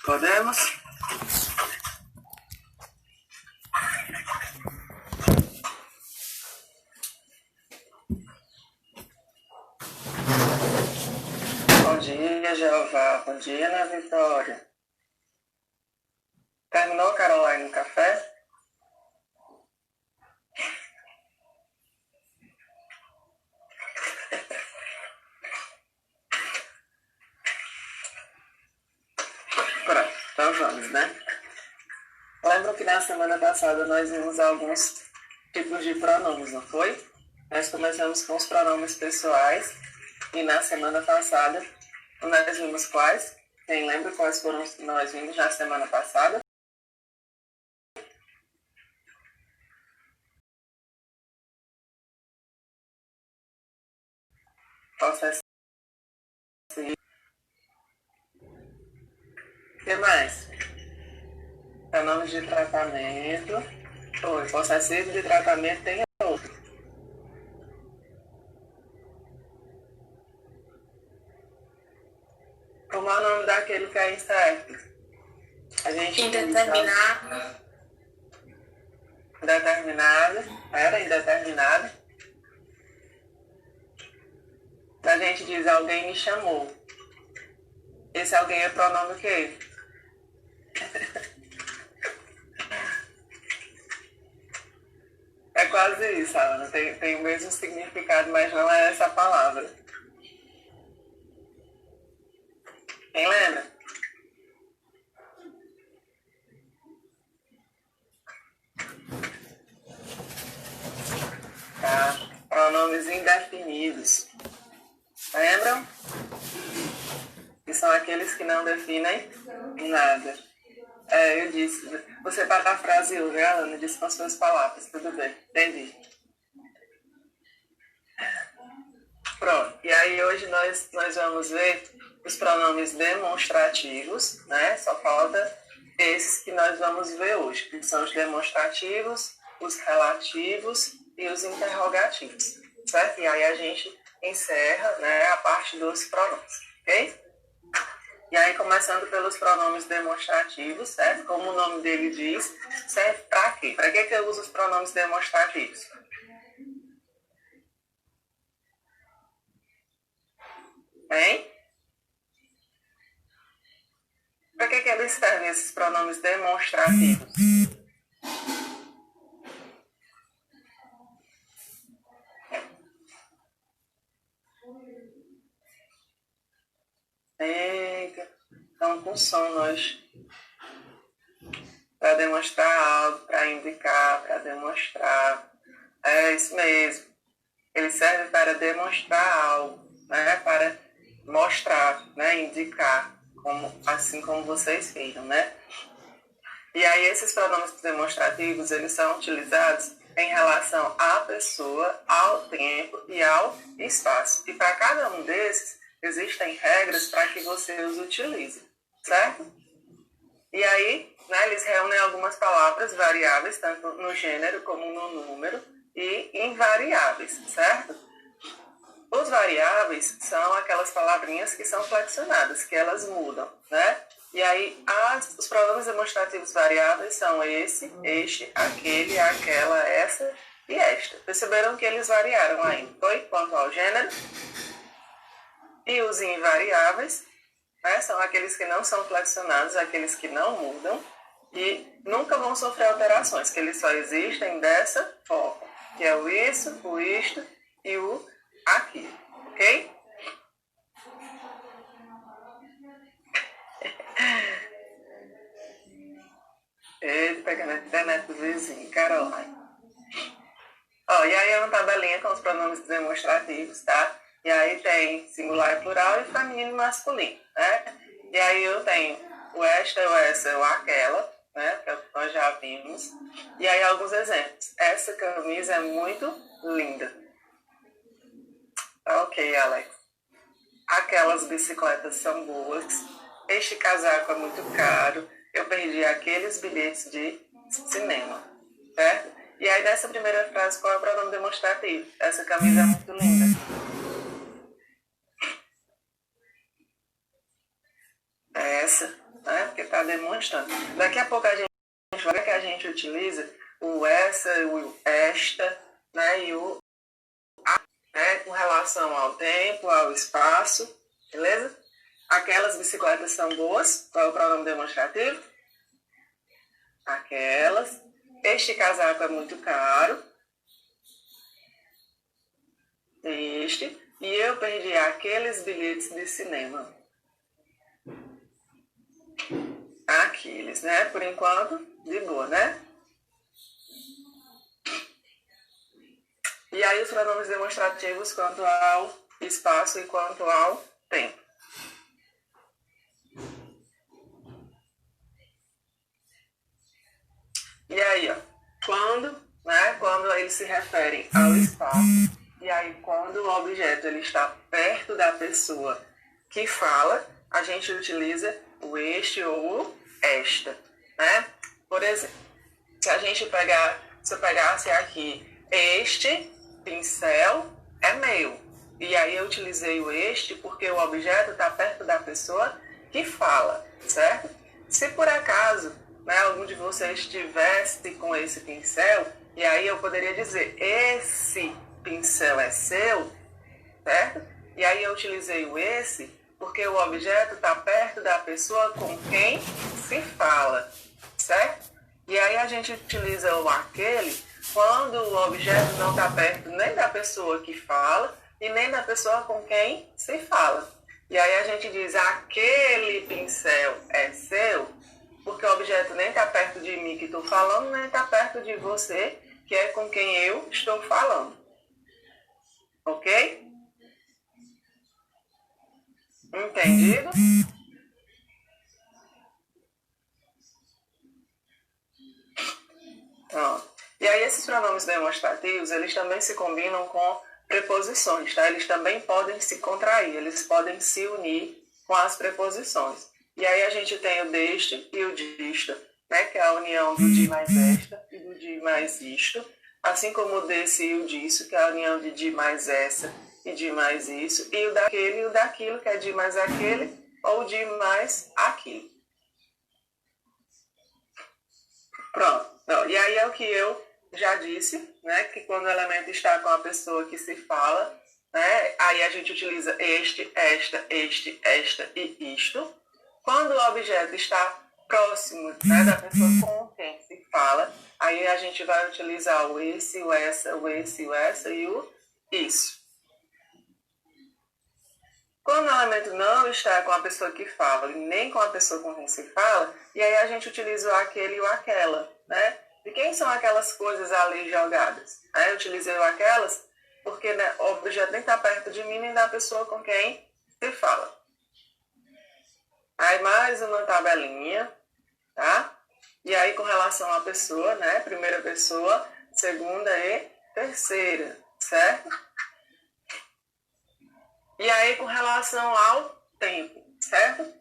Podemos? Bom dia, Jeová. Bom dia, Ana Vitória. Terminou, Caroline, o café? Pronto, então vamos, né? Lembram que na semana passada nós vimos alguns tipos de pronomes, não foi? Nós começamos com os pronomes pessoais e na semana passada nós vimos quais? Quem lembra quais foram os que nós vimos na semana passada? Possessivo. O que mais? Pronomes de tratamento. Oi, possessivo de tratamento tem outro. Como é o nome daquele que é incerto? A gente Indeterminado. Indeterminado. Era indeterminado. A gente diz alguém me chamou. Esse alguém é pronome o quê? É quase isso, Alana. Tem o mesmo significado, mas não é essa palavra. Quem lembra? Tá. Pronomes indefinidos. Lembram? Que são aqueles que não definem nada. Eu disse. Você parafraseou, né, Alana? Disse com as suas palavras. Tudo bem. Entendi. Pronto. E aí hoje nós vamos ver os pronomes demonstrativos, né? Só falta esses que nós vamos ver hoje, que são os demonstrativos, os relativos e os interrogativos, certo? E aí a gente encerra, né, a parte dos pronomes, ok? E aí, começando pelos pronomes demonstrativos, certo? Como o nome dele diz, serve para quê? Para que eu uso os pronomes demonstrativos? Hein? Para que eles servem, esses pronomes demonstrativos? Eita, estamos com sono hoje. Para demonstrar algo, para indicar, para demonstrar. É isso mesmo. Ele serve para demonstrar algo, né? Para mostrar, né? Indicar, assim como vocês viram, né? E aí esses pronomes demonstrativos, eles são utilizados em relação à pessoa, ao tempo e ao espaço. E para cada um desses, existem regras para que você os utilize, certo? E aí, né, eles reúnem algumas palavras variáveis, tanto no gênero como no número, e invariáveis, certo? Os variáveis são aquelas palavrinhas que são flexionadas, que elas mudam, né? E aí, os pronomes demonstrativos variáveis são esse, este, aquele, aquela, essa e esta. Perceberam que eles variaram ainda, foi? Quanto ao gênero. E os invariáveis, né, são aqueles que não são flexionados, aqueles que não mudam e nunca vão sofrer alterações, que eles só existem dessa forma, que é o isso, o isto e o aqui, ok? Ele pegando a internet do vizinho, Caroline. E aí é uma tabelinha com os pronomes demonstrativos, tá? E aí tem singular e plural e feminino e masculino, né? E aí eu tenho o esta, o essa, o aquela, né? Que é o que nós já vimos. E aí alguns exemplos. Essa camisa é muito linda. Ok, Alex. Aquelas bicicletas são boas. Este casaco é muito caro. Eu perdi aqueles bilhetes de cinema, certo? E aí, dessa primeira frase, qual é o pronome demonstrativo? Essa camisa é muito linda. Essa, né? Porque tá ficar demonstrando. Daqui a pouco a gente vai ver que a gente utiliza o essa, o esta, né, e o a, né, com relação ao tempo, ao espaço, beleza? Aquelas bicicletas são boas. Qual é o pronome demonstrativo? Aquelas. Este casaco é muito caro. Este. E eu perdi aqueles bilhetes de cinema. Aqueles, né? Por enquanto, de boa, né? E aí os pronomes demonstrativos quanto ao espaço e quanto ao tempo. E aí, ó, quando eles se referem ao espaço, e aí quando o objeto ele está perto da pessoa que fala, a gente utiliza o este ou o esta, né? Por exemplo, se eu pegasse aqui, este pincel é meu. E aí eu utilizei o este porque o objeto está perto da pessoa que fala, certo? Se por acaso, né, algum de vocês estivesse com esse pincel, e aí eu poderia dizer, esse pincel é seu, certo? E aí eu utilizei o esse porque o objeto está perto da pessoa com quem se fala, certo? E aí a gente utiliza o aquele quando o objeto não está perto nem da pessoa que fala e nem da pessoa com quem se fala. E aí a gente diz, aquele pincel é seu, porque o objeto nem está perto de mim que estou falando, nem está perto de você, que é com quem eu estou falando. Ok? Entendido? Pronto. E aí esses pronomes demonstrativos, eles também se combinam com preposições, tá? Eles também podem se contrair, eles podem se unir com as preposições. E aí a gente tem o deste e o disto, né? Que é a união do de mais esta e do de mais isto. Assim como o desse e o disso, que é a união de mais essa e de mais isso. E o daquele e o daquilo, que é de mais aquele ou de mais aquilo. Pronto. Não, e aí é o que eu já disse, né? Que quando o elemento está com a pessoa que se fala, né? Aí a gente utiliza este, esta, este, esta e isto. Quando o objeto está próximo, né, da pessoa com quem se fala, aí a gente vai utilizar o esse, o essa, o esse, o essa e o isso. Quando o elemento não está com a pessoa que fala e nem com a pessoa com quem se fala, e aí a gente utiliza o aquele e o aquela, né? E quem são aquelas coisas ali jogadas? Eu utilizei o aquelas porque, né, o objeto nem está perto de mim nem da pessoa com quem se fala. Aí mais uma tabelinha, tá? E aí com relação à pessoa, né? Primeira pessoa, segunda e terceira, certo? E aí com relação ao tempo, certo?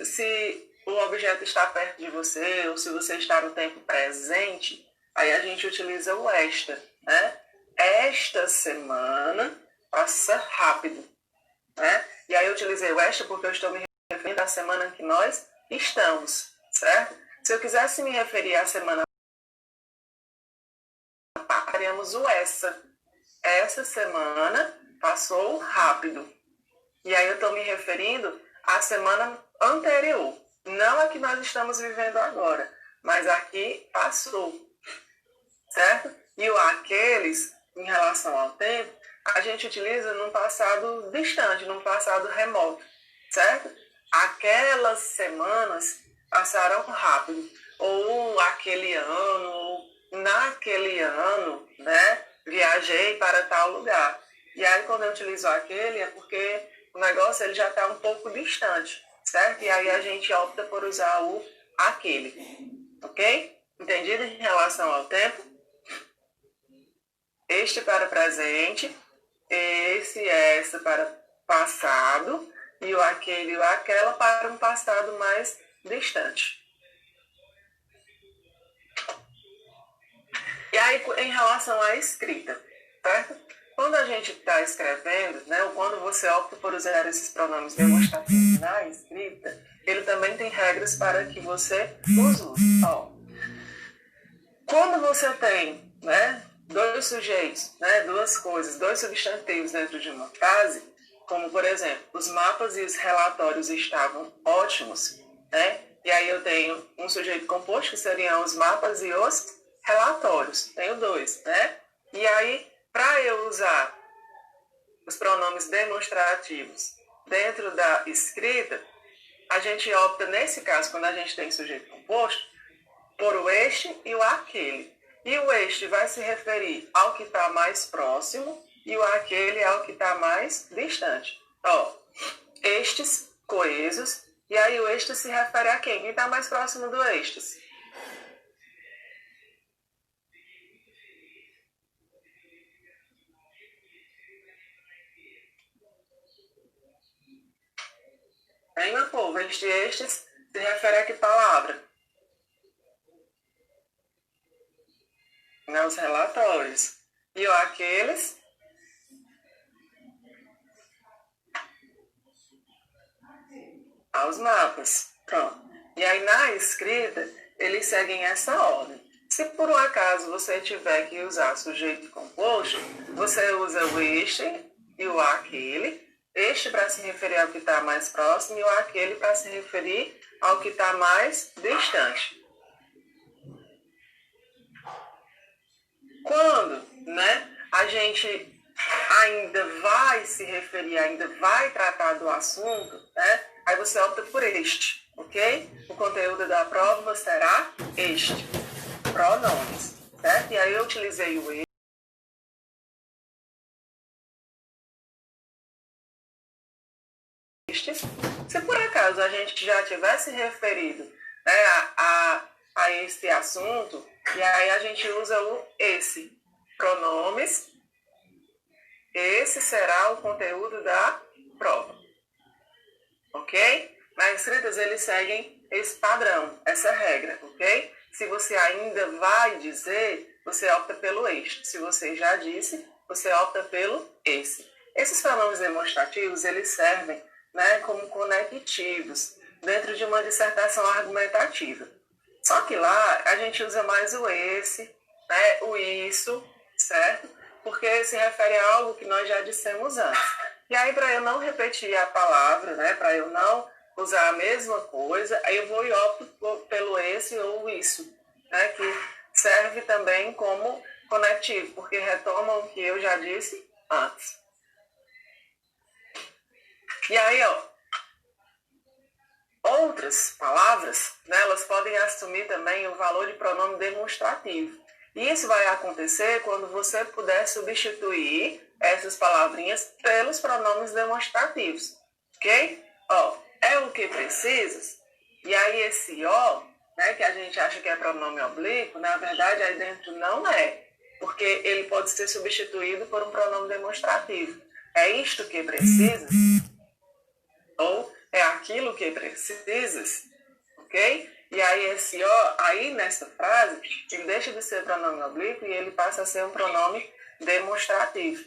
Se o objeto está perto de você ou se você está no tempo presente, aí a gente utiliza o esta, né? Esta semana passa rápido, né? E aí eu utilizei o esta porque eu estou me referindo à semana em que nós estamos, certo? Se eu quisesse me referir à semana passada, faríamos o essa. Essa semana passou rápido. E aí eu estou me referindo à semana anterior. Não a que nós estamos vivendo agora, mas aqui passou, certo? E o aqueles, em relação ao tempo, a gente utiliza num passado distante, num passado remoto, certo? Aquelas semanas passaram rápido. Ou aquele ano, ou naquele ano, né? Viajei para tal lugar. E aí quando eu utilizo aquele é porque o negócio ele já está um pouco distante, certo? E aí a gente opta por usar o aquele, ok? Entendido em relação ao tempo? Este para presente, esse, essa para passado e o aquele e o aquela para um passado mais distante. E aí em relação à escrita, certo? Quando a gente está escrevendo, né, ou quando você opta por usar esses pronomes demonstrativos na escrita, ele também tem regras para que você os use. Ó, quando você tem, né, dois sujeitos, né, duas coisas, dois substantivos dentro de uma frase, como, por exemplo, os mapas e os relatórios estavam ótimos, né? E aí eu tenho um sujeito composto, que seriam os mapas e os relatórios. Tenho dois, né? E aí, para eu usar os pronomes demonstrativos dentro da escrita, a gente opta, nesse caso, quando a gente tem sujeito composto, por o este e o aquele. E o este vai se referir ao que está mais próximo e o aquele ao que está mais distante. Ó, estes coesos, e aí o este se refere a quem? Quem está mais próximo do estes? Hein, meu povo? Estes se refere a que palavra? Os relatórios. E o aqueles? Aos mapas. Pronto. E aí na escrita, eles seguem essa ordem. Se por um acaso você tiver que usar sujeito composto, você usa o este e o aquele. Este para se referir ao que está mais próximo e o aquele para se referir ao que está mais distante. Quando, né, a gente ainda vai se referir, ainda vai tratar do assunto, né, aí você opta por este, ok? O conteúdo da prova será este, pronomes, certo? E aí eu utilizei o estes. Se por acaso a gente já tivesse referido, né, a esse assunto, e aí a gente usa o esse, pronomes, esse será o conteúdo da prova. Ok? Nas escritas eles seguem esse padrão, essa regra, ok? Se você ainda vai dizer, você opta pelo este. Se você já disse, você opta pelo esse. Esses pronomes demonstrativos, eles servem, né, como conectivos dentro de uma dissertação argumentativa. Só que lá a gente usa mais o esse, né, o isso, certo? Porque se refere a algo que nós já dissemos antes. E aí, para eu não repetir a palavra, né, para eu não usar a mesma coisa, aí eu vou e opto pelo esse ou o isso, né, que serve também como conectivo, porque retoma o que eu já disse antes. E aí, ó, outras palavras, né, elas podem assumir também o valor de pronome demonstrativo. E isso vai acontecer quando você puder substituir essas palavrinhas pelos pronomes demonstrativos, ok? Ó, é o que precisas? E aí esse ó, né, que a gente acha que é pronome oblíquo, na verdade aí dentro não é, porque ele pode ser substituído por um pronome demonstrativo. É isto que precisas? Ou é aquilo que precisas, ok? E aí esse ó, aí nessa frase, ele deixa de ser pronome oblíquo e ele passa a ser um pronome demonstrativo.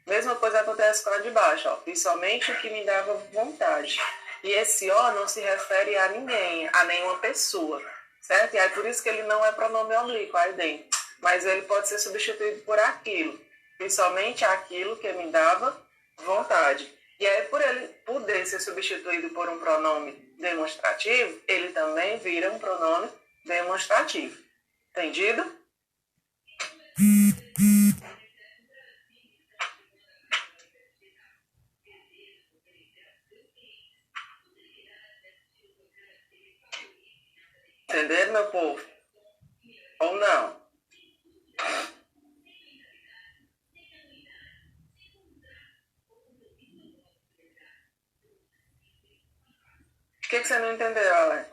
Mesma coisa acontece com a de baixo, ó, fiz somente o que me dava vontade. E esse ó não se refere a ninguém, a nenhuma pessoa, certo? E aí por isso que ele não é pronome oblíquo aí dentro. Mas ele pode ser substituído por aquilo. Fiz somente aquilo que me dava vontade. E aí, por ele poder ser substituído por um pronome demonstrativo, ele também vira um pronome demonstrativo. Entendido? Entenderam, meu povo? Ou não? O que você não entendeu, Alex?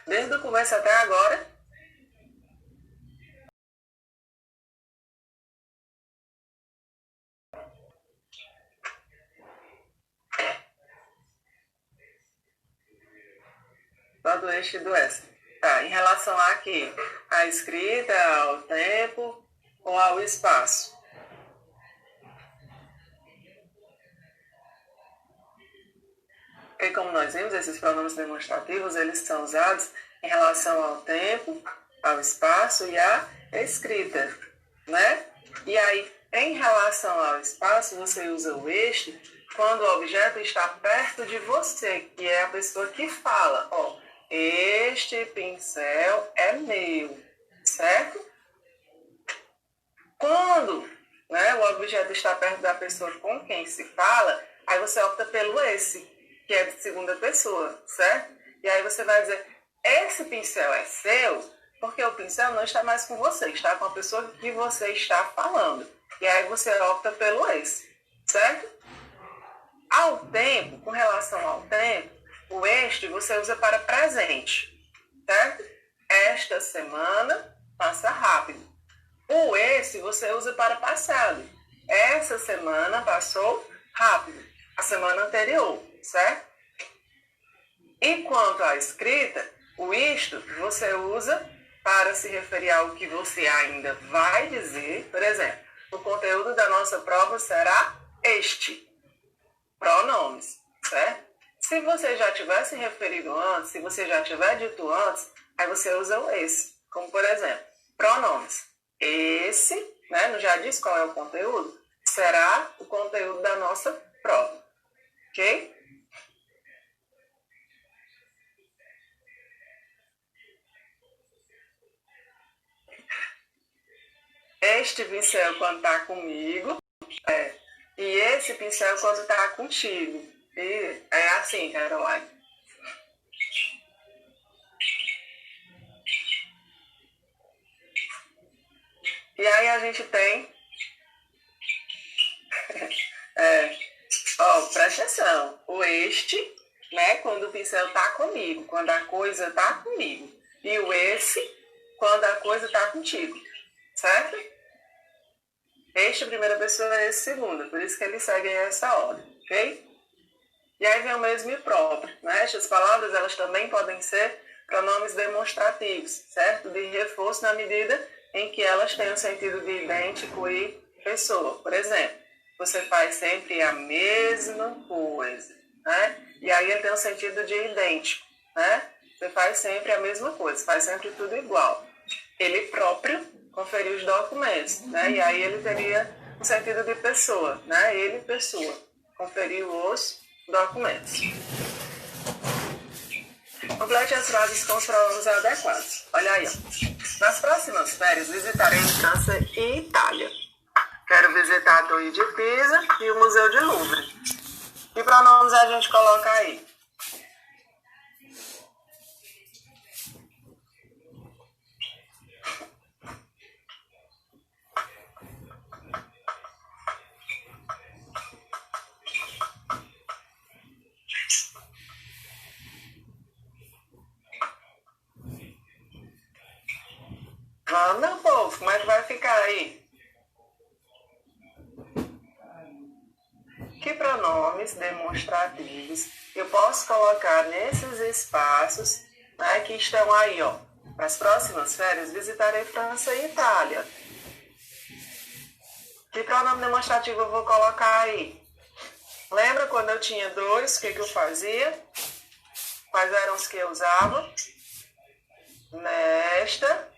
Desde o começo até agora? Só do este e do S. Tá, em relação a aqui, a escrita, ao tempo ou ao espaço? E como nós vimos, esses pronomes demonstrativos, eles são usados em relação ao tempo, ao espaço e à escrita, né? E aí, em relação ao espaço, você usa o este quando o objeto está perto de você, que é a pessoa que fala, ó, este pincel é meu, certo? Quando, né, o objeto está perto da pessoa com quem se fala, aí você opta pelo esse, que é de segunda pessoa, certo? E aí você vai dizer, esse pincel é seu, porque o pincel não está mais com você, está com a pessoa que você está falando. E aí você opta pelo esse, certo? Ao tempo, com relação ao tempo, o este você usa para presente, certo? Esta semana passa rápido. O esse você usa para passado. Essa semana passou rápido. A semana anterior, certo? E quanto à escrita, o isto você usa para se referir ao que você ainda vai dizer. Por exemplo, o conteúdo da nossa prova será este. Pronomes, certo? Se você já tiver se referido antes, se você já tiver dito antes, aí você usa o esse. Como, por exemplo, pronomes. Esse, né, não já diz qual é o conteúdo, será o conteúdo da nossa prova. Ok? Este pincel quando está comigo, e esse pincel quando está contigo. E é assim, Caroline. E aí a gente tem... presta atenção. O este, né, quando o pincel está comigo, quando a coisa está comigo. E o esse, quando a coisa está contigo. Certo? Este primeira pessoa é esse segunda, por isso que eles seguem essa ordem, ok? E aí vem o mesmo e próprio, né? Estas palavras, elas também podem ser pronomes demonstrativos, certo? De reforço na medida em que elas têm o sentido de idêntico e pessoa. Por exemplo, você faz sempre a mesma coisa, né? E aí ele tem o sentido de idêntico, né? Você faz sempre a mesma coisa, faz sempre tudo igual. Ele próprio conferiu os documentos, né? E aí ele teria o sentido de pessoa, né? Ele, pessoa, conferiu os documentos. Complete as frases com os pronomes adequados. Olha aí, ó. Nas próximas férias visitarei França e Itália. Quero visitar a Torre de Pisa e o Museu de Louvre. Que pronomes a gente coloca aí? Vamos, meu povo, como é que vai ficar aí? Que pronomes demonstrativos eu posso colocar nesses espaços, né, que estão aí, ó. Nas próximas férias visitarei França e Itália. Que pronome demonstrativo eu vou colocar aí? Lembra quando eu tinha dois, o que eu fazia? Quais eram os que eu usava? Nesta,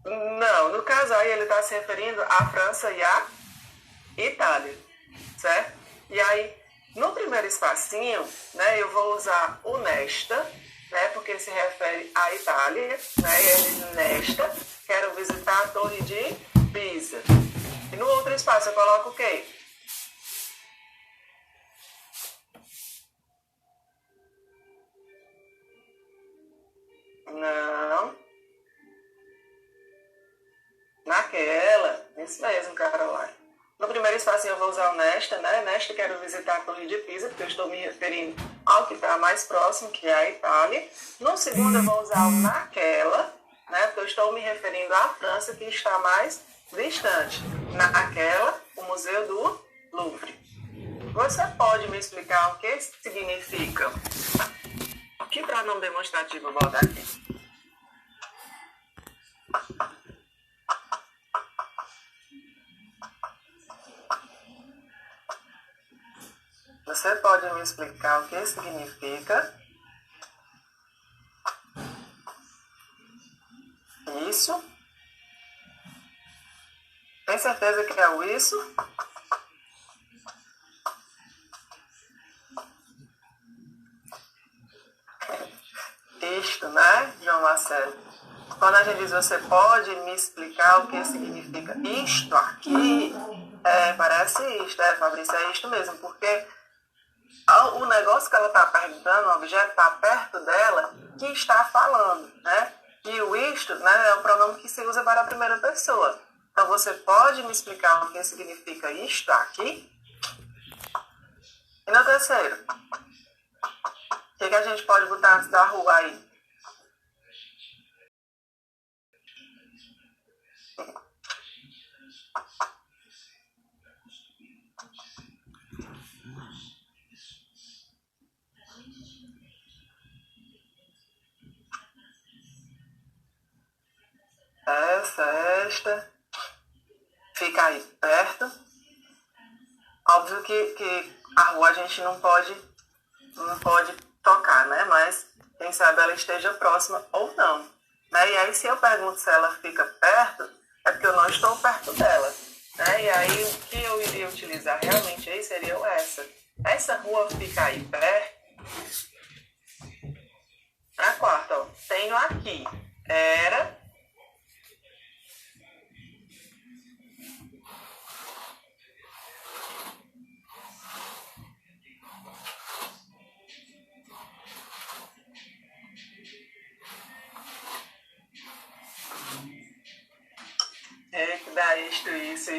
Não, no caso aí ele está se referindo à França e à Itália, certo? E aí, no primeiro espacinho, né, eu vou usar o nesta, né, porque se refere à Itália, né, ele nesta, quero visitar a Torre de Pisa. E no outro espaço eu coloco o quê? Não. Naquela. Isso mesmo, Caroline. No primeiro espacinho eu vou usar o nesta, né? Nesta quero visitar a Torre de Pisa, porque eu estou me referindo ao que está mais próximo, que é a Itália. No segundo eu vou usar o naquela, né? Porque eu estou me referindo à França, que está mais distante. Naquela, o Museu do Louvre. Você pode me explicar o que significa? Que pronome demonstrativo eu vou botar aqui? Você pode me explicar o que significa isso? Tem certeza que é o isso? Isto, né, João Marcelo? Quando a gente diz você pode me explicar o que significa isto aqui, parece isto, Fabrício, é isto mesmo, porque o negócio que ela está perguntando, o objeto está perto dela, que está falando, né? E o isto, né, é o pronome que se usa para a primeira pessoa. Então, você pode me explicar o que significa isto aqui? E no terceiro? O que a gente pode botar antes da rua aí? Esta. Fica aí perto. Óbvio que a rua a gente não pode tocar, né? Mas quem sabe ela esteja próxima ou não. Né? E aí se eu pergunto se ela fica perto, é porque eu não estou perto dela. Né? E aí o que eu iria utilizar realmente aí seria o essa. Essa rua fica aí perto. A quarta, ó. Tenho aqui. Era. É que dá isto, isso.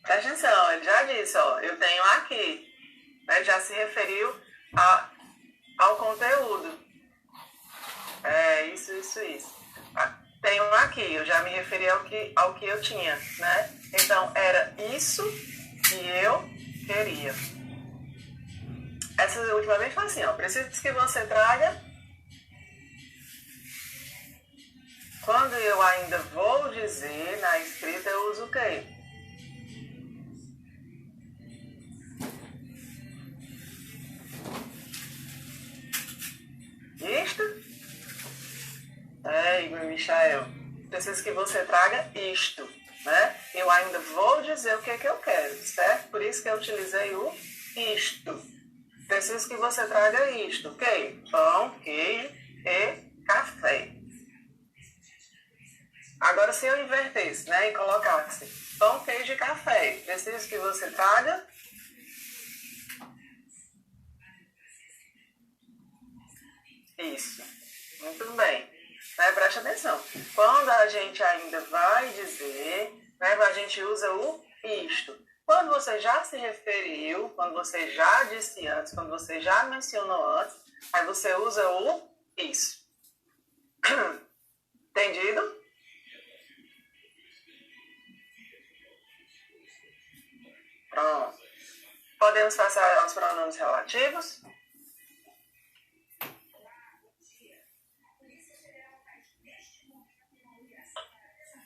Presta atenção, ele já disse, ó, eu tenho aqui. Né, já se referiu ao conteúdo. Isso. Tenho aqui, eu já me referi ao que eu tinha, né? Então, era isso que eu queria. Essa última vez foi assim, ó. Preciso que você traga. Quando eu ainda vou dizer, na escrita eu uso o quê? Isto? Igor Michael. Preciso que você traga isto, né? Eu ainda vou dizer o que eu quero, certo? Por isso que eu utilizei o isto. Preciso que você traga isto, ok? Pão, queijo e café. Agora, se eu invertesse, né, e colocasse pão, queijo e café, preciso que você traga isso. Muito bem. Né, preste atenção. Quando a gente ainda vai dizer, né, a gente usa o isto. Quando você já se referiu, quando você já disse antes, quando você já mencionou antes, aí você usa o isso. Entendido? Pronto. Podemos passar aos pronomes relativos?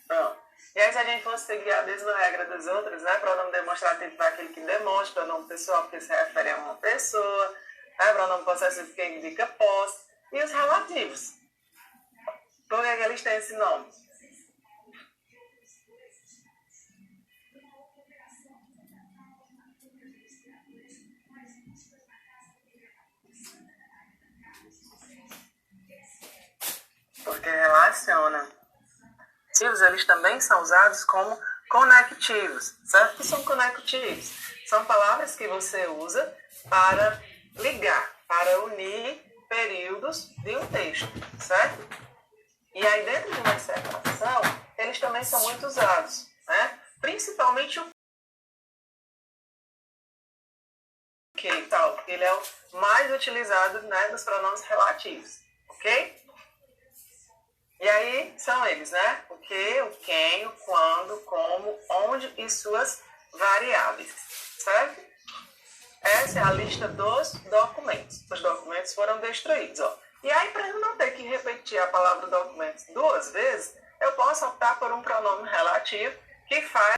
Pronto. E aí, se a gente fosse seguir a mesma regra das outras, né? Pronome demonstrativo para aquele que demonstra, pronome pessoal porque se refere a uma pessoa, né? Pronome possessivo que indica posse, e os relativos. Por que eles têm esse nome? Porque relaciona. Eles também são usados como conectivos, certo? O que são conectivos? São palavras que você usa para ligar, para unir períodos de um texto, certo? E aí, dentro de uma dissertação, eles também são muito usados, né? Principalmente o que, tal, ele é o mais utilizado, né, dos pronomes relativos, ok? E aí são eles, né? O que, o quem, o quando, como, onde e suas variáveis, certo? Essa é a lista dos documentos. Os documentos foram destruídos, ó. E aí, para eu não ter que repetir a palavra documentos duas vezes, eu posso optar por um pronome relativo que faz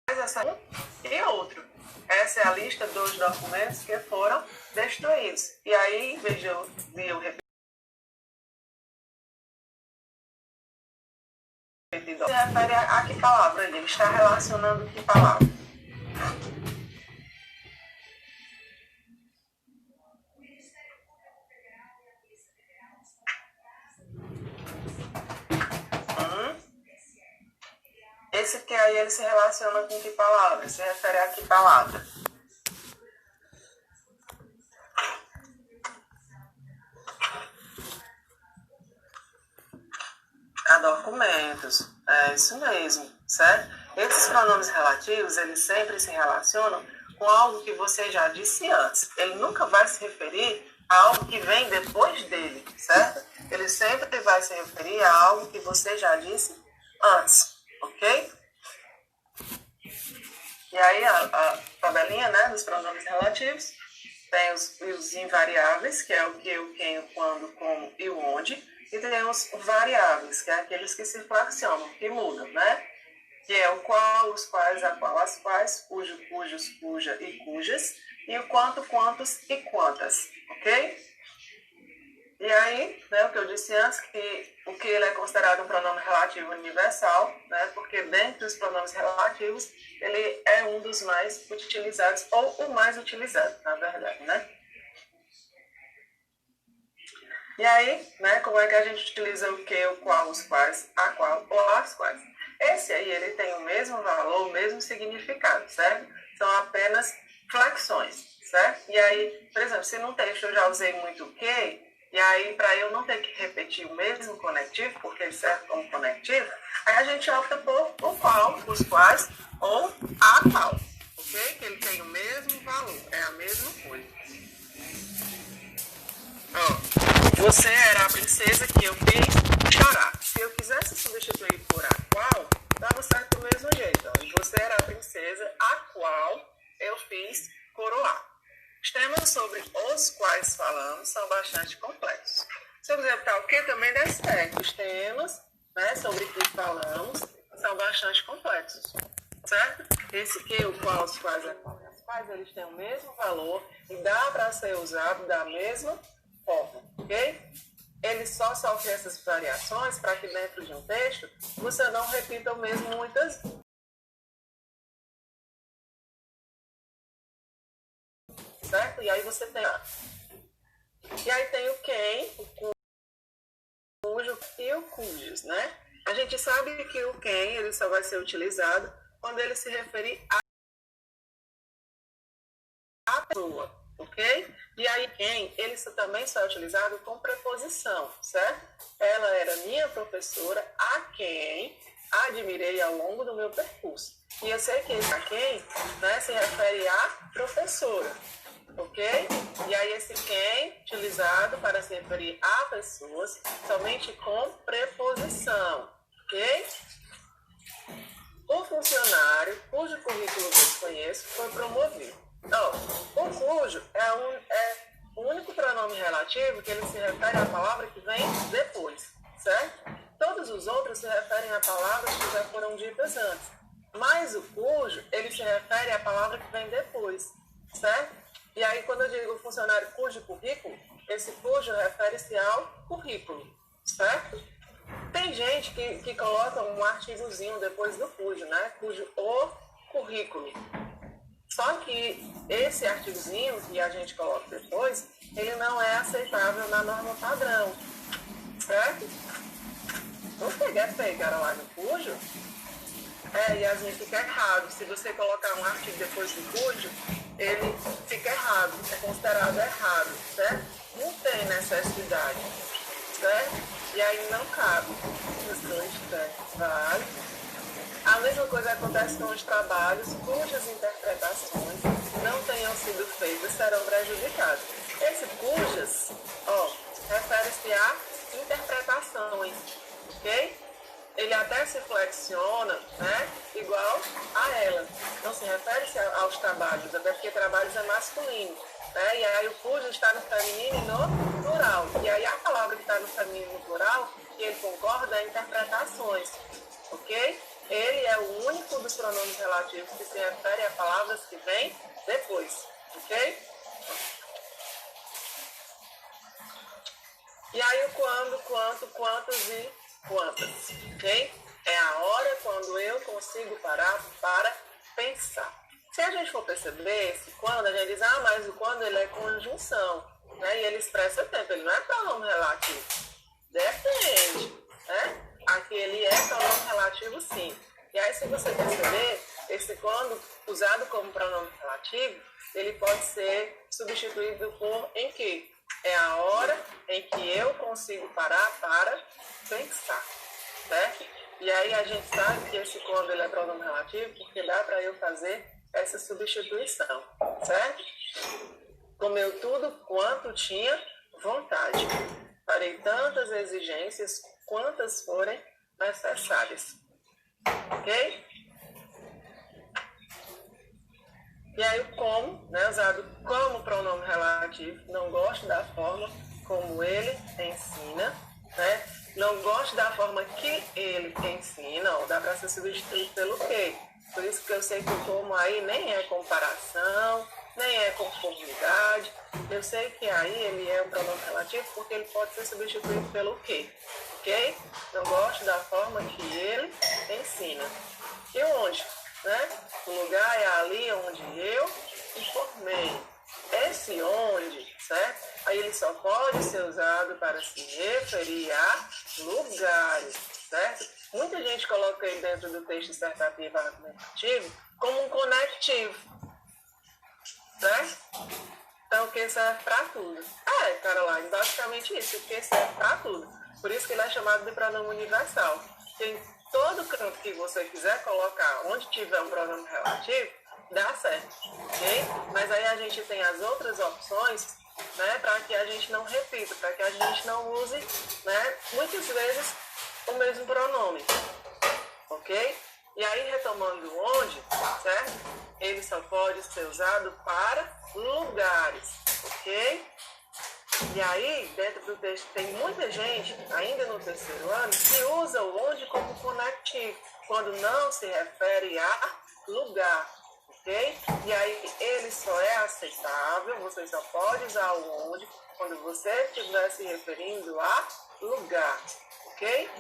essa um e outro. Essa é a lista dos documentos que foram destruídos. E aí, em vez de eu repetir, se refere a que palavra? Ele está relacionando que palavra? Esse que aí ele se relaciona com que palavra? Se refere a que palavra? A documentos. É isso mesmo, certo? Esses pronomes relativos, eles sempre se relacionam com algo que você já disse antes. Ele nunca vai se referir a algo que vem depois dele, certo? Ele sempre vai se referir a algo que você já disse antes, ok? E aí a tabelinha, né, dos pronomes relativos tem os invariáveis, que é o que, o quem, o quando, o como e o onde, e tem os variáveis, que é aqueles que se fracionam, que mudam, né? Que é o qual, os quais, a qual, as quais, cujo, cujos, cuja e cujas, e o quanto, quantos e quantas, ok? E aí, né, o que eu disse antes, que o que ele é considerado um pronome relativo universal, né, porque dentre os pronomes relativos, ele é um dos mais utilizados, ou o mais utilizado, na verdade, né? E aí, né, como é que a gente utiliza o que, o qual, os quais, a qual ou as quais? Esse aí, ele tem o mesmo valor, o mesmo significado, certo? São apenas flexões, certo? E aí, por exemplo, se num texto eu já usei muito o que, e aí para eu não ter que repetir o mesmo conectivo, porque ele serve como conectivo, aí a gente opta por o qual, os quais ou a qual, ok? Que ele tem o mesmo valor, é a mesma coisa. Ó, você era a princesa que eu fiz chorar. Se eu quisesse substituir por a qual, dava certo do mesmo jeito. Ó. Você era a princesa a qual eu fiz coroar. Os temas sobre os quais falamos são bastante complexos. Se eu quiser botar o que também dá certo. Os temas, né, sobre o que falamos são bastante complexos. Certo? Esse que, o qual, os quais, a qual, as quais, eles têm o mesmo valor e dá para ser usado da mesma forma, ok? Ele só sofre essas variações para que dentro de um texto você não repita o mesmo muitas vezes. Certo? E aí você tem e aí tem o quem, o cujo e o cujos, né? A gente sabe que o quem ele só vai ser utilizado quando ele se referir a pessoa, ok? E aí quem, ele também só é utilizado com preposição, certo? Ela era minha professora, a quem admirei ao longo do meu percurso. E eu sei que esse a quem, né, se refere à professora, ok? E aí esse quem, utilizado para se referir a pessoas, somente com preposição, ok? O funcionário cujo currículo eu desconheço foi promovido. Então, o cujo é o único pronome relativo que ele se refere à palavra que vem depois, certo? Todos os outros se referem a palavras que já foram ditas antes. Mas o cujo, ele se refere à palavra que vem depois, certo? E aí, quando eu digo funcionário cujo currículo, esse cujo refere-se ao currículo, certo? Tem gente que coloca um artigozinho depois do cujo, né? Cujo o currículo. Só que esse artigozinho que a gente coloca depois, ele não é aceitável na norma padrão, certo? Não peguei feio, cara, lá no cujo. Yasmin, fica errado. Se você colocar um artigo depois do cujo, ele fica errado, é considerado errado, certo? Não tem necessidade, certo? E aí não cabe. Os dois vale. A mesma coisa acontece com os trabalhos cujas interpretações não tenham sido feitas serão prejudicadas. Esse cujas, refere-se a interpretações, ok? Ele até se flexiona, né, igual a ela. Não se refere aos trabalhos, até porque trabalhos é masculino, né? E aí o cujo está no feminino e no plural. E aí a palavra que está no feminino e no plural, que ele concorda, é interpretações, ok? Ele é o único dos pronomes relativos que se refere a palavras que vêm depois, ok? E aí o quando, quanto, quantos e quantas, ok? É a hora quando eu consigo parar para pensar. Se a gente for perceber, esse quando, a gente diz, mas o quando ele é conjunção, né? E ele expressa tempo, ele não é pronome relativo. Depende, né? Aqui ele é pronome relativo sim. E aí se você perceber, esse quando usado como pronome relativo, ele pode ser substituído por em que? É a hora em que eu consigo parar para pensar, certo? E aí a gente sabe que esse quando ele é pronome relativo porque dá para eu fazer essa substituição, certo? Comeu tudo quanto tinha vontade. Farei tantas exigências quantas forem necessárias, ok? E aí o como, né, usado como pronome relativo, não gosto da forma como ele ensina, né? Não gosto da forma que ele ensina, ó, dá para ser substituído pelo que. Por isso que eu sei que o como aí nem é comparação, nem é conformidade. Eu sei que aí ele é um pronome relativo porque ele pode ser substituído pelo que, ok? Não gosto da forma que ele ensina. E onde? Né? O lugar é ali onde eu informei. Esse onde, certo? Aí ele só pode ser usado para se referir a lugares, certo? Muita gente coloca aí dentro do texto dissertativo argumentativo como um conectivo, certo? Então, o que serve para tudo. Caroline, basicamente isso, o que serve para tudo. Por isso que ele é chamado de pronome universal. Em todo canto que você quiser colocar, onde tiver um pronome relativo, dá certo, ok? Mas aí a gente tem as outras opções, né, para que a gente não repita, para que a gente não use, né, muitas vezes o mesmo pronome, ok? E aí, retomando o onde, certo? Ele só pode ser usado para lugares, ok? E aí, dentro do texto, tem muita gente, ainda no terceiro ano, que usa o onde como conectivo, quando não se refere a lugar, ok? E aí, ele só é aceitável, você só pode usar o onde quando você estiver se referindo a lugar, ok?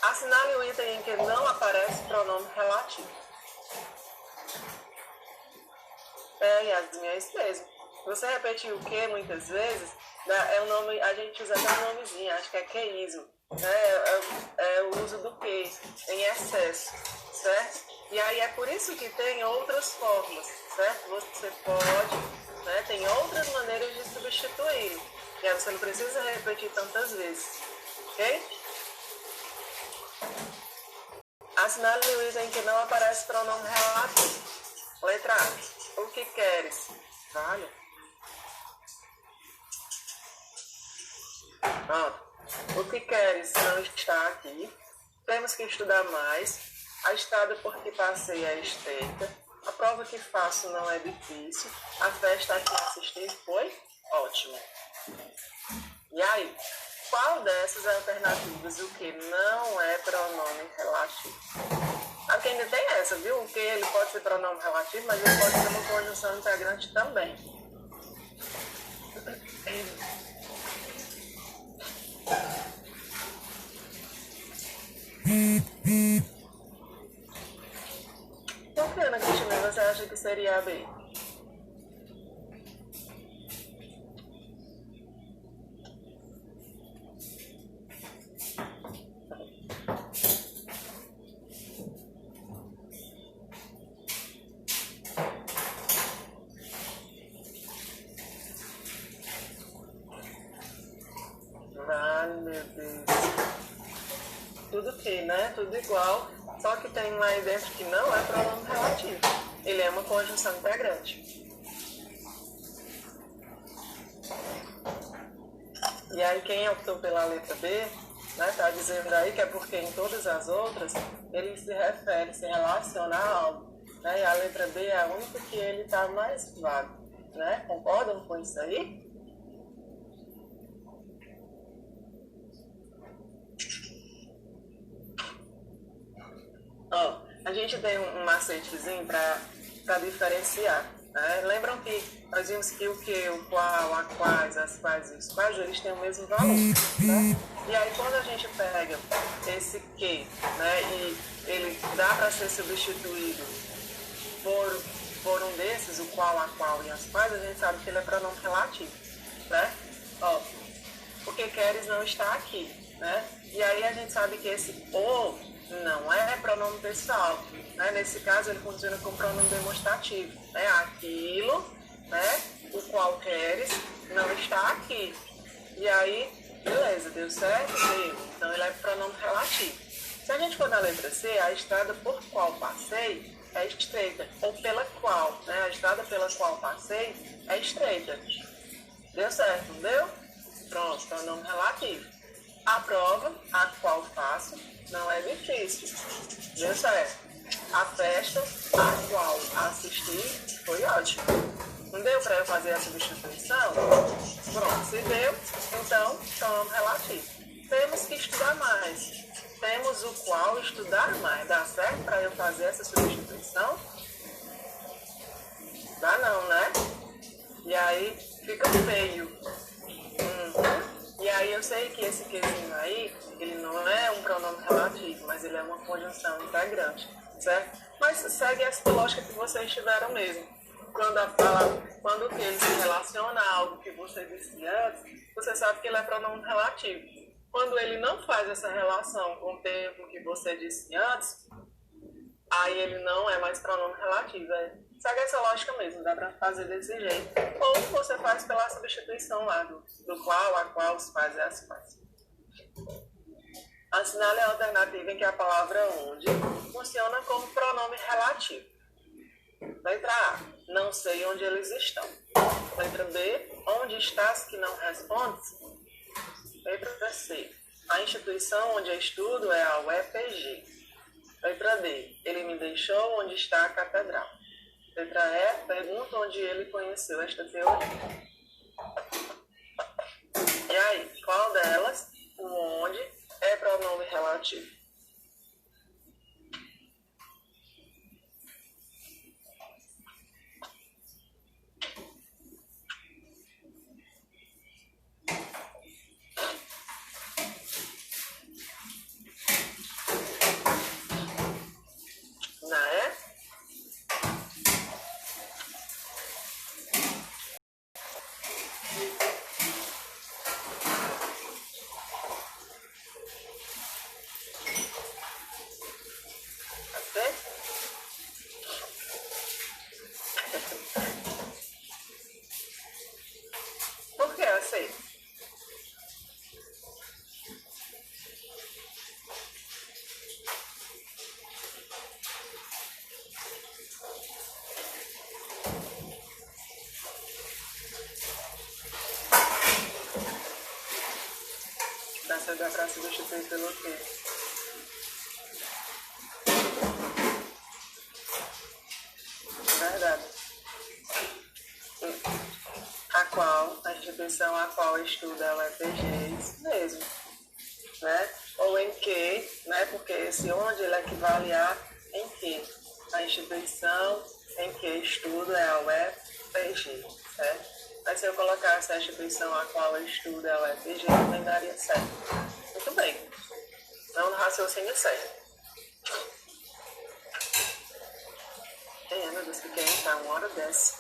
Assinale o item em que não aparece pronome relativo. Yasmin, é isso mesmo. Você repetir o que muitas vezes, é um nome, a gente usa até um nomezinho, acho que é queísmo, né? É o uso do que em excesso, certo? E aí é por isso que tem outras formas, certo? Você pode, né? Tem outras maneiras de substituir. E aí você não precisa repetir tantas vezes, ok? Assinale o item em que não aparece pronome relativo. Letra A. O que queres? Vale. O que queres não está aqui. Temos que estudar mais. A estrada por que passei é estreita. A prova que faço não é difícil. A festa que assisti foi ótima. E aí? Qual dessas alternativas o que não é pronome relativo? Aqui ainda tem essa, viu? O que ele pode ser pronome relativo, mas ele pode ser uma conjunção integrante também. Por que, Ana Cristina, você acha que seria a B? Meu Deus. Tudo que, né? Tudo igual, só que tem lá aí dentro que não é pronome relativo. Ele é uma conjunção integrante. E aí quem optou pela letra B, né, está dizendo aí que é porque em todas as outras ele se refere, se relaciona a algo. Né, e a letra B é a única que ele está mais vago. Né? Concordam com isso aí? Ó, a gente tem um macetezinho para diferenciar. Né? Lembram que nós vimos que o que, o qual, a quais, as quais e os quais, eles têm o mesmo valor. Né? E aí quando a gente pega esse que, né, e ele dá para ser substituído por um desses, o qual, a qual e as quais, a gente sabe que ele é pronome relativo. Né? Ó, porque queres não está aqui. Né? E aí a gente sabe que esse o não é pronome pessoal. Né? Nesse caso, ele funciona como pronome demonstrativo. Né? Aquilo, né, o qual queres, não está aqui. E aí, beleza, deu certo? Deu. Então, ele é pronome relativo. Se a gente for na letra C, a estrada por qual passei é estreita. Ou pela qual, né? A estrada pela qual passei é estreita. Deu certo, não deu? Pronto, pronome relativo. A prova, a qual faço, não é difícil. Deu certo. A festa, a qual assisti, foi ótimo. Não deu para eu fazer a substituição? Pronto, se deu, então, pronome relativo. Temos que estudar mais. Temos o qual estudar mais. Dá certo para eu fazer essa substituição? Dá não, né? E aí fica feio. E aí eu sei que esse quezinho aí, ele não é um pronome relativo, mas ele é uma conjunção integrante, certo? Mas segue essa lógica que vocês tiveram mesmo. Quando o que ele se relaciona a algo que você disse antes, você sabe que ele é pronome relativo. Quando ele não faz essa relação com o tempo que você disse antes, aí ele não é mais pronome relativo. Segue essa lógica mesmo, dá para fazer desse jeito. Ou você faz pela substituição lá do qual, a qual, os quais e as quais. Assinale a alternativa em que a palavra onde funciona como pronome relativo. Letra A, não sei onde eles estão. Letra B, onde estás que não respondes? Letra C, a instituição onde eu estudo é a UEPG. Letra D, ele me deixou onde está a catedral. Letra E, pergunta onde ele conheceu esta teoria. E aí, qual delas, o onde, é pronome relativo? Não é? Por que eu sei? Dá para substituir pelo quê? Verdade. A qual, a instituição a qual estuda é o EPG, isso mesmo. Né? Ou em que, né? Porque esse onde ele equivale a em que. A instituição em que estudo é a UEPG, certo? Mas se eu colocasse a instituição a qual eu estudo é a UEPG, também daria certo. Muito bem. Então, no raciocínio certo. Meu Deus, fiquei tá uma hora dessa.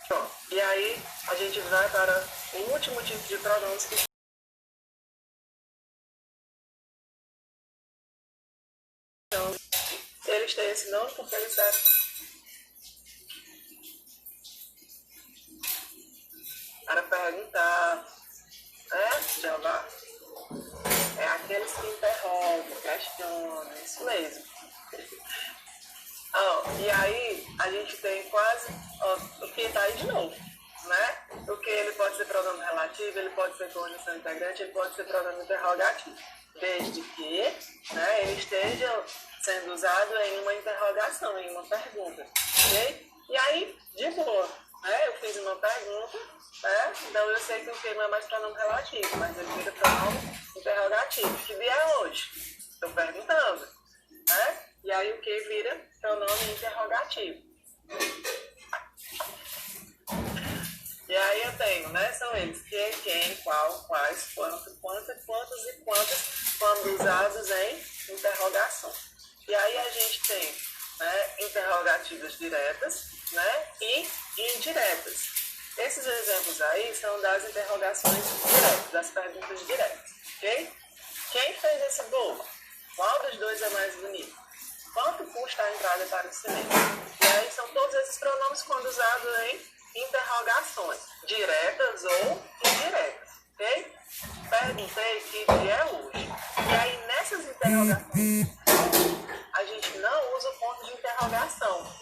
Pronto. E aí, a gente vai para o último tipo de pronomes que são. Eles têm esse nome porque eles servem para perguntar. Jeová? É aqueles que interrogam, questionam, isso mesmo. E aí a gente tem quase o que está aí de novo, né? O que ele pode ser pronome relativo, ele pode ser conjunção integrante, ele pode ser pronome interrogativo, desde que, né, ele esteja sendo usado em uma interrogação, em uma pergunta, ok? E aí, de boa, né? Eu fiz uma pergunta, né? Então eu sei que o que não é mais pronome relativo, mas ele vira pronome interrogativo. Que dia é hoje? Estou perguntando, né? E aí o que vira pronome interrogativo. E aí eu tenho, né? São eles: que, quem, qual, quais, quanto, quantas, quantos e quantas, quando usados em interrogação. E aí a gente tem, né, interrogativas diretas, né, e indiretas. Esses exemplos aí são das interrogações diretas, das perguntas diretas, ok? Quem fez esse bolo? Qual dos dois é mais bonito? Quanto custa a entrada para o cinema? E aí são todos esses pronomes quando usados em interrogações, diretas ou indiretas, ok? Perguntei que dia é hoje. E aí nessas interrogações, a gente não usa o ponto de interrogação,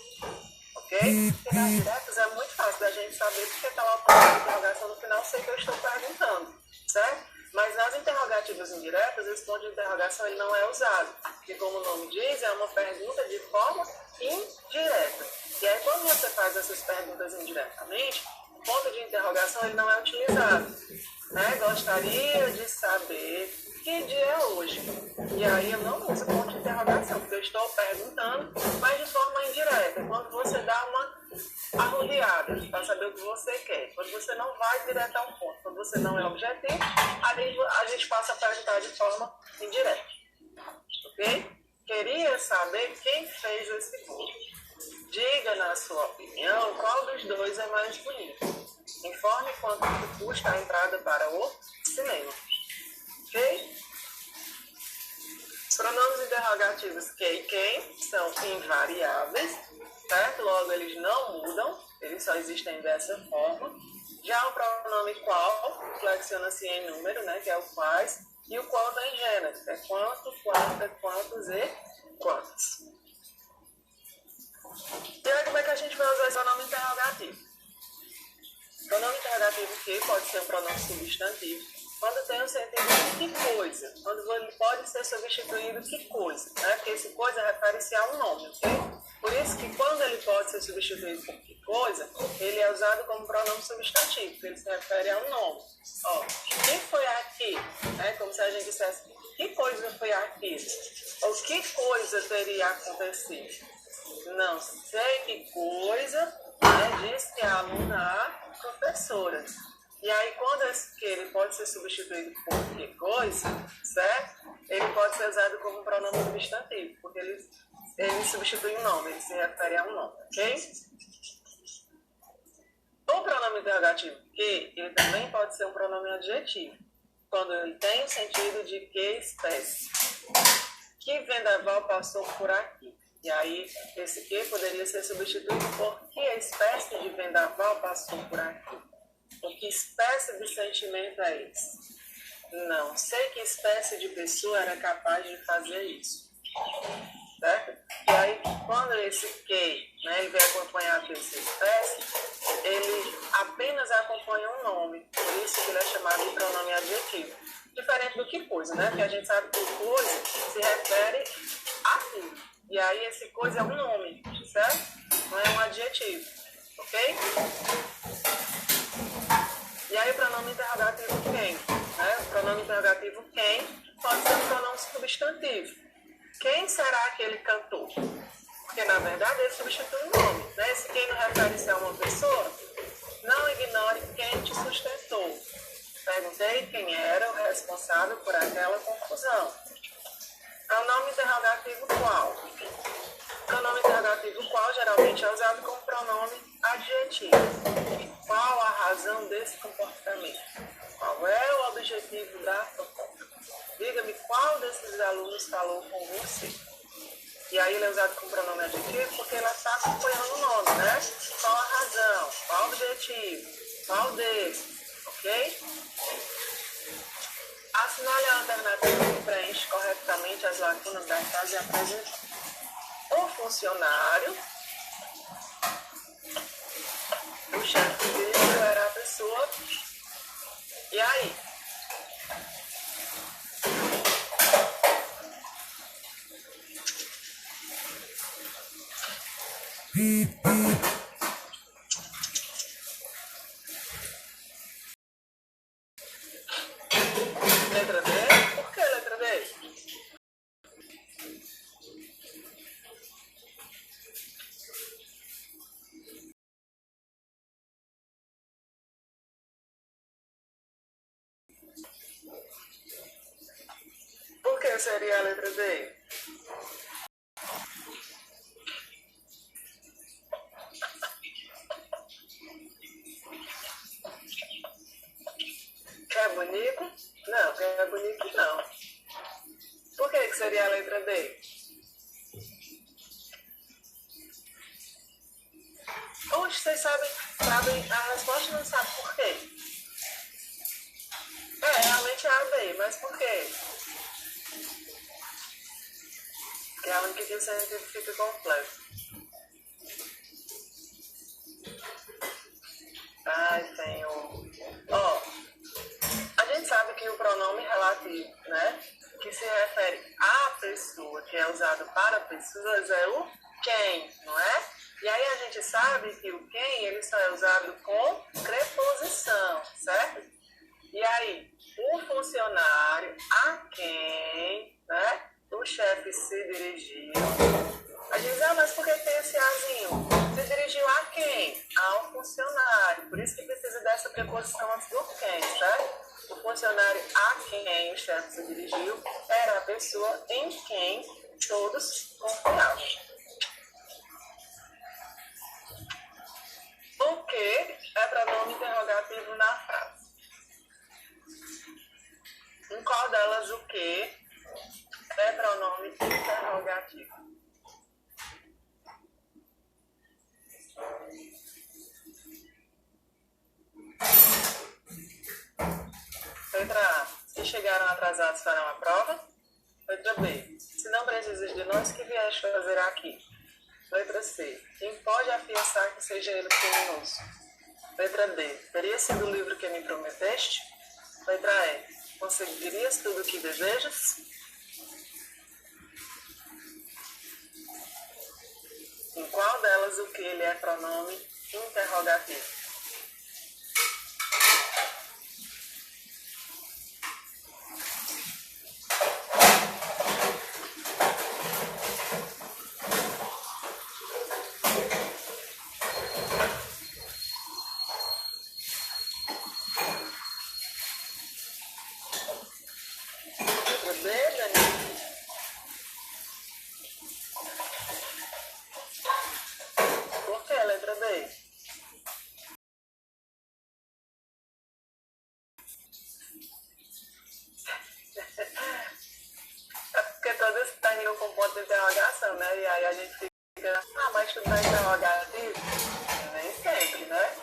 ok? Porque nas diretas é muito fácil da gente saber porque está lá o ponto de interrogação no final, sei que eu estou perguntando, certo? Mas nas interrogativas indiretas, esse ponto de interrogação ele não é usado, porque como o nome diz, é uma pergunta de forma indireta. E aí quando você faz essas perguntas indiretamente, o ponto de interrogação ele não é utilizado, né? Gostaria de saber que dia é hoje. E aí eu não uso ponto de interrogação, porque eu estou perguntando, mas de forma indireta. Quando você dá uma arrodeada para saber o que você quer, quando você não vai direto a um ponto, quando você não é objetivo, a gente passa a perguntar de forma indireta. Ok? Queria saber quem fez esse bolo. Diga, na sua opinião, qual dos dois é mais bonito. Informe quanto custa a entrada para o cinema. Ok? Os pronomes interrogativos que e quem são invariáveis, certo? Logo, eles não mudam, eles só existem dessa forma. Já o pronome qual flexiona-se em número, né, que é o quais, e o qual está em gênero, que é quanto, quanta, quantos e quantos. E aí, como é que a gente vai usar esse pronome interrogativo? O pronome interrogativo que pode ser um pronome substantivo, quando tem o sentido de que coisa, quando ele pode ser substituído que coisa, né? Porque esse coisa refere-se a um nome, ok? Por isso que quando ele pode ser substituído por que coisa, ele é usado como pronome substantivo, porque ele se refere a um nome. Ó, que foi aqui? É como se a gente dissesse, que coisa foi aqui? Ou que coisa teria acontecido? Não sei que coisa, né, disse a aluna à professora. E aí, quando esse que ele pode ser substituído por que coisa, certo? Ele pode ser usado como pronome substantivo, porque ele substitui um nome, ele se refere a um nome, ok? O pronome interrogativo que, ele também pode ser um pronome adjetivo, quando ele tem o sentido de que espécie. Que vendaval passou por aqui? E aí, esse que poderia ser substituído por que espécie de vendaval passou por aqui? Ou que espécie de sentimento é esse? Não sei que espécie de pessoa era capaz de fazer isso. Certo? E aí, quando esse que, né, ele vem acompanhado dessa espécie, ele apenas acompanha um nome. Por isso que ele é chamado de pronome adjetivo. Diferente do que coisa, né? Porque a gente sabe que coisa se refere a tudo. E aí, esse coisa é um nome, certo? Não é um adjetivo. Ok? E aí, o pronome interrogativo quem? Né? O pronome interrogativo quem pode ser um pronome substantivo. Quem será aquele cantor? Porque, na verdade, ele substitui o nome. Né? Se quem não refere-se a uma pessoa, não ignore quem te sustentou. Perguntei quem era o responsável por aquela confusão. Pronome interrogativo qual? Pronome interrogativo qual geralmente é usado como pronome adjetivo. Qual a razão desse comportamento? Qual é o objetivo da fofoca? Diga-me qual desses alunos falou com você. E aí ele é usado como pronome adjetivo porque ela está acompanhando o nome, né? Qual a razão? Qual o objetivo? Qual desses? Ok? Assinale a alternativa que preenche corretamente as lacunas da frase apresentada. O funcionário, o chefe dele era a pessoa, e aí? Letra D? Por que letra D? Por que seria a letra D? Que é bonito? Não, que é bonito não. Por que seria a letra D? Oxe, vocês sabem a resposta não sabe por quê. Realmente é a B, mas por quê? Porque a única que científica completa. Tem o... a gente sabe que o pronome relativo, né? Que se refere à pessoa, que é usado para pessoas, é o quem, não é? E aí a gente sabe que o quem, ele só é usado com preposição, certo? E aí, o funcionário a quem, né, o chefe se dirigiu. A gente diz, mas por que tem esse azinho? Se dirigiu a quem? Ao funcionário. Por isso que precisa dessa preposição antes do quem, certo? O funcionário a quem o chefe se dirigiu era a pessoa em quem todos confiavam. O que é pronome interrogativo na frase? Em qual delas o que é pronome interrogativo? Letra A. Se chegaram atrasados farão a prova. Letra B. Se não precisas de nós, que vieste fazer aqui? Letra C. Quem pode afiançar que seja ele criminoso? Letra D. Teria sido o livro que me prometeste? Letra E. Conseguirias tudo o que desejas? Em qual delas o que ele é pronome interrogativo? Por que a letra B? É porque todas terminam com ponto de interrogação, né? E aí a gente fica, mas tu tá interrogativo? Nem sempre, né?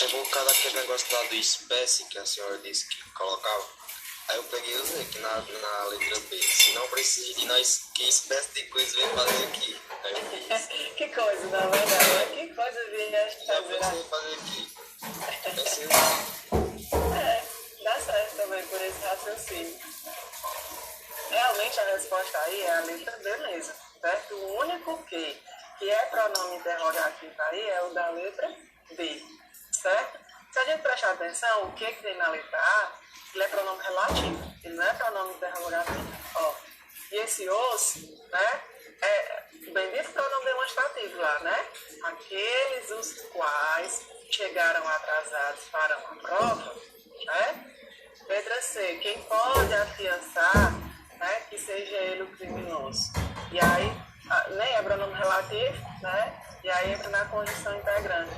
Eu vou colocar aquele negócio lá do espécie que a senhora disse que colocava. Aí eu peguei e usei aqui na letra B. Se não precisa de nós, que espécie de coisa vem fazer aqui? Aí eu fiz. Que coisa, na verdade, né? Que coisa vieste Já fazer pensei aqui? em fazer aqui. Pensei Dá certo também por esse raciocínio. Realmente a resposta aí é a letra B mesmo, certo? O único que é pronome interrogativo aí é o da letra B, certo? Se a gente prestar atenção, o que tem na letra A, ele é pronome relativo, ele não é pronome interrogativo. E esse os, né, é bendito pronome demonstrativo lá, né? Aqueles os quais chegaram atrasados para uma prova, né? Letra C, quem pode afiançar, né, que seja ele o criminoso. E aí, nem é pronome relativo, né? E aí entra na conjunção integrante.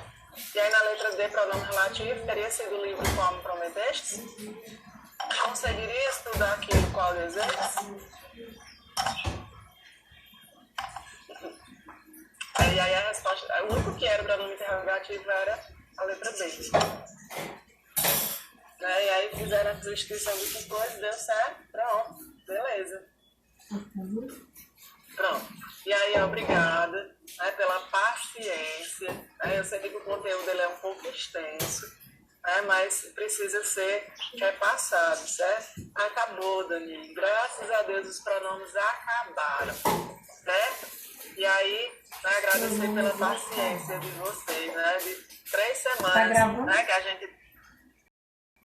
E aí na letra D, pronome relativo, teria sido o livro qual me prometeste? Conseguiria estudar aquilo qual desejas? E aí a resposta, o único que era o pronome interrogativo era a letra B. Né? E aí fizeram a substituição de que coisa, deu certo, pronto, beleza. Pronto. E aí, obrigada, né, pela paciência. Né? Eu sei que o conteúdo ele é um pouco extenso, né, mas precisa ser repassado, certo? Acabou, Dani. Graças a Deus os pronomes acabaram, certo? E aí, né, agradecer pela paciência de vocês, né? De 3 Tá semanas, gravando? né, que a gente